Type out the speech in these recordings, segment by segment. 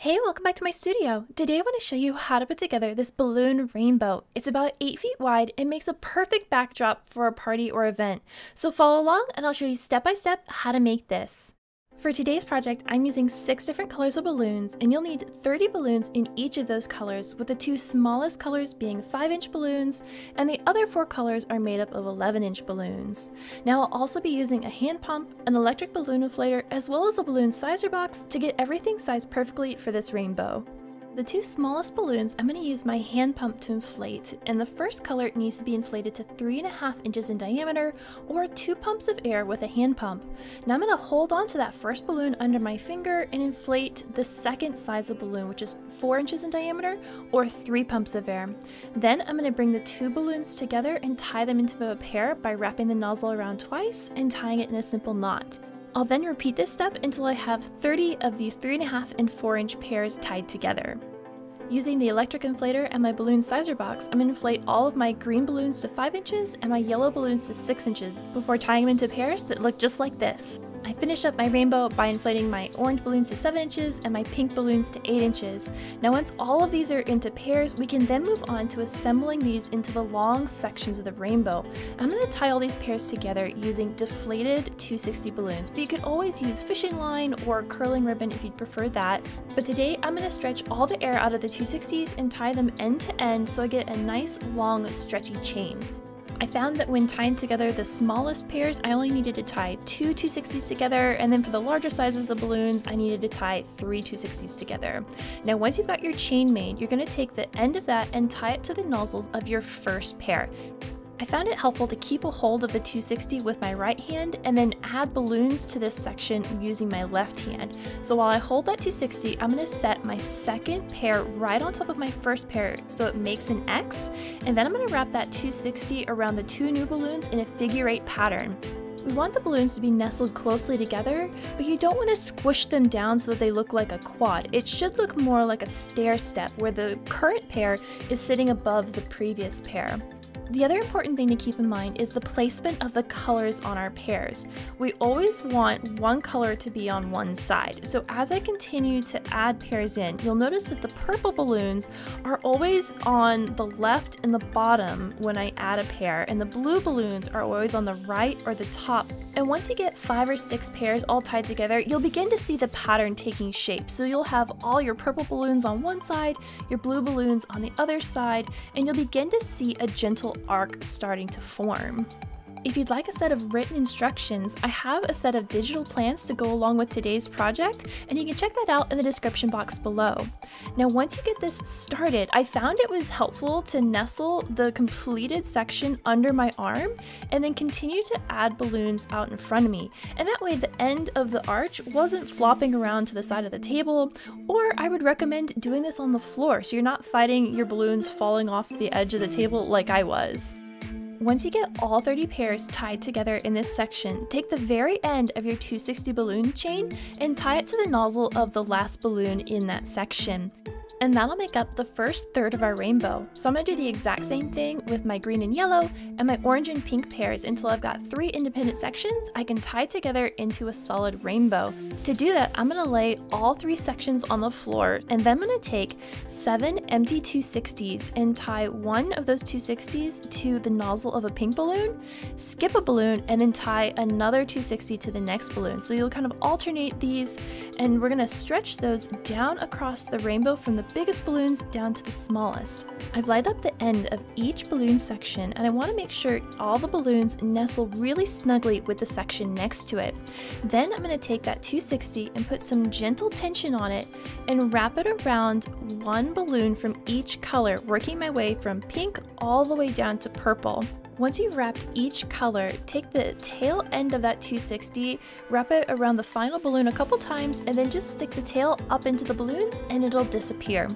Hey, welcome back to my studio. Today I want to show you how to put together this balloon rainbow. It's about 8 feet wide and makes a perfect backdrop for a party or event. So follow along and I'll show you step by step how to make this. For today's project, I'm using 6 different colors of balloons, and you'll need 30 balloons in each of those colors, with the 2 smallest colors being 5-inch balloons, and the other 4 colors are made up of 11-inch balloons. Now I'll also be using a hand pump, an electric balloon inflator, as well as a balloon sizer box to get everything sized perfectly for this rainbow. The 2 smallest balloons I'm going to use my hand pump to inflate, and the first color needs to be inflated to 3.5 inches in diameter, or 2 pumps of air with a hand pump. Now I'm going to hold on to that first balloon under my finger and inflate the second size of balloon, which is 4 inches in diameter, or 3 pumps of air. Then I'm going to bring the 2 balloons together and tie them into a pair by wrapping the nozzle around twice and tying it in a simple knot. I'll then repeat this step until I have 30 of these 3.5 and 4-inch pairs tied together. Using the electric inflator and my balloon sizer box, I'm going to inflate all of my green balloons to 5 inches and my yellow balloons to 6 inches before tying them into pairs that look just like this. I finish up my rainbow by inflating my orange balloons to 7 inches and my pink balloons to 8 inches. Now once all of these are into pairs, we can then move on to assembling these into the long sections of the rainbow. I'm going to tie all these pairs together using deflated 260 balloons, but you could always use fishing line or curling ribbon if you'd prefer that. But today I'm going to stretch all the air out of the 260s and tie them end to end so I get a nice long stretchy chain. I found that when tying together the smallest pairs, I only needed to tie 2 260s together, and then for the larger sizes of balloons, I needed to tie 3 260s together. Now once you've got your chain made, you're going to take the end of that and tie it to the nozzles of your first pair. I found it helpful to keep a hold of the 260 with my right hand and then add balloons to this section using my left hand. So while I hold that 260, I'm going to set my second pair right on top of my first pair so it makes an X, and then I'm going to wrap that 260 around the 2 new balloons in a figure-8 pattern. We want the balloons to be nestled closely together, but you don't want to squish them down so that they look like a quad. It should look more like a stair step where the current pair is sitting above the previous pair. The other important thing to keep in mind is the placement of the colors on our pairs. We always want one color to be on one side. So as I continue to add pairs in, you'll notice that the purple balloons are always on the left and the bottom when I add a pair, and the blue balloons are always on the right or the top. And once you get 5 or 6 pairs all tied together, you'll begin to see the pattern taking shape. So you'll have all your purple balloons on one side, your blue balloons on the other side, and you'll begin to see a gentle arc starting to form. If you'd like a set of written instructions, I have a set of digital plans to go along with today's project, and you can check that out in the description box below. Now once you get this started, I found it was helpful to nestle the completed section under my arm and then continue to add balloons out in front of me. And that way the end of the arch wasn't flopping around to the side of the table, or I would recommend doing this on the floor so you're not fighting your balloons falling off the edge of the table like I was. Once you get all 30 pairs tied together in this section, take the very end of your 260 balloon chain and tie it to the nozzle of the last balloon in that section. And that'll make up the first third of our rainbow. So I'm going to do the exact same thing with my green and yellow and my orange and pink pairs until I've got 3 independent sections I can tie together into a solid rainbow. To do that, I'm going to lay all 3 sections on the floor, and then I'm going to take 7 empty 260s and tie one of those 260s to the nozzle of a pink balloon, skip a balloon, and then tie another 260 to the next balloon. So you'll kind of alternate these, and we're going to stretch those down across the rainbow from the biggest balloons down to the smallest. I've lined up the end of each balloon section, and I want to make sure all the balloons nestle really snugly with the section next to it. Then I'm going to take that 260 and put some gentle tension on it and wrap it around one balloon from each color, working my way from pink all the way down to purple. Once you've wrapped each color, take the tail end of that 260, wrap it around the final balloon a couple times, and then just stick the tail up into the balloons and it'll disappear.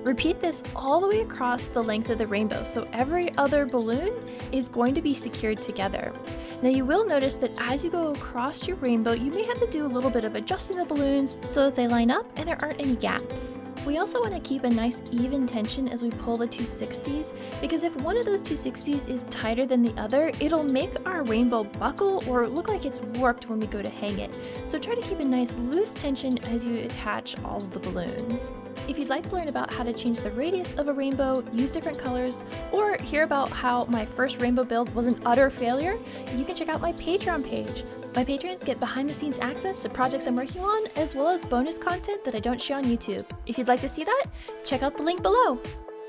Repeat this all the way across the length of the rainbow, so every other balloon is going to be secured together. Now you will notice that as you go across your rainbow, you may have to do a little bit of adjusting the balloons so that they line up and there aren't any gaps. We also want to keep a nice even tension as we pull the 260s, because if one of those 260s is tighter than the other, it'll make our rainbow buckle or look like it's warped when we go to hang it. So try to keep a nice loose tension as you attach all of the balloons. If you'd like to learn about how to change the radius of a rainbow, use different colors, or hear about how my first rainbow build was an utter failure, you can check out my Patreon page. My patrons get behind the scenes access to projects I'm working on, as well as bonus content that I don't share on YouTube. If you'd like to see that, check out the link below.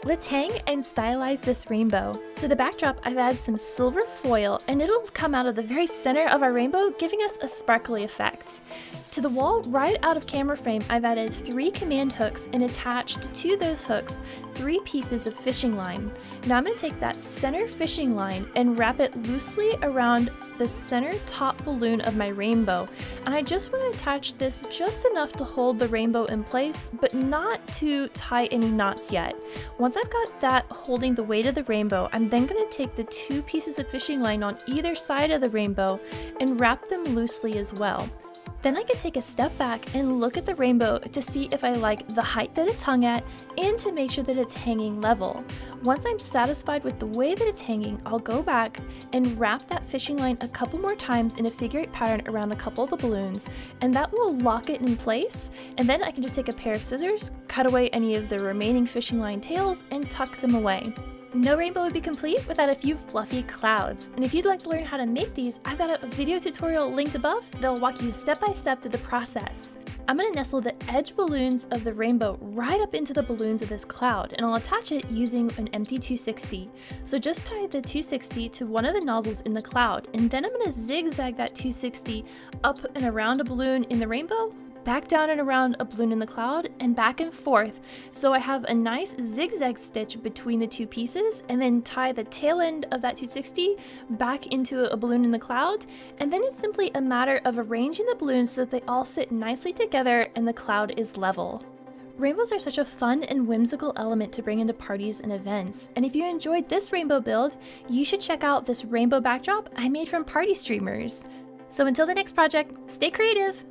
Let's hang and stylize this rainbow. To the backdrop, I've added some silver foil, and it'll come out of the very center of our rainbow, giving us a sparkly effect. To the wall, right out of camera frame, I've added 3 command hooks and attached to those hooks 3 pieces of fishing line. Now I'm going to take that center fishing line and wrap it loosely around the center top balloon of my rainbow. And I just want to attach this just enough to hold the rainbow in place, but not to tie any knots yet. Once I've got that holding the weight of the rainbow, I'm then going to take the 2 pieces of fishing line on either side of the rainbow and wrap them loosely as well. Then I can take a step back and look at the rainbow to see if I like the height that it's hung at and to make sure that it's hanging level. Once I'm satisfied with the way that it's hanging, I'll go back and wrap that fishing line a couple more times in a figure 8 pattern around a couple of the balloons, and that will lock it in place. And then I can just take a pair of scissors, cut away any of the remaining fishing line tails, and tuck them away. No rainbow would be complete without a few fluffy clouds, and if you'd like to learn how to make these, I've got a video tutorial linked above that'll walk you step by step through the process. I'm going to nestle the edge balloons of the rainbow right up into the balloons of this cloud, and I'll attach it using an empty 260. So just tie the 260 to one of the nozzles in the cloud, and then I'm going to zigzag that 260 up and around a balloon in the rainbow, back down and around a balloon in the cloud, and back and forth, so I have a nice zigzag stitch between the 2 pieces, and then tie the tail end of that 260 back into a balloon in the cloud, and then it's simply a matter of arranging the balloons so that they all sit nicely together and the cloud is level. Rainbows are such a fun and whimsical element to bring into parties and events, and if you enjoyed this rainbow build, you should check out this rainbow backdrop I made from party streamers. So until the next project, stay creative!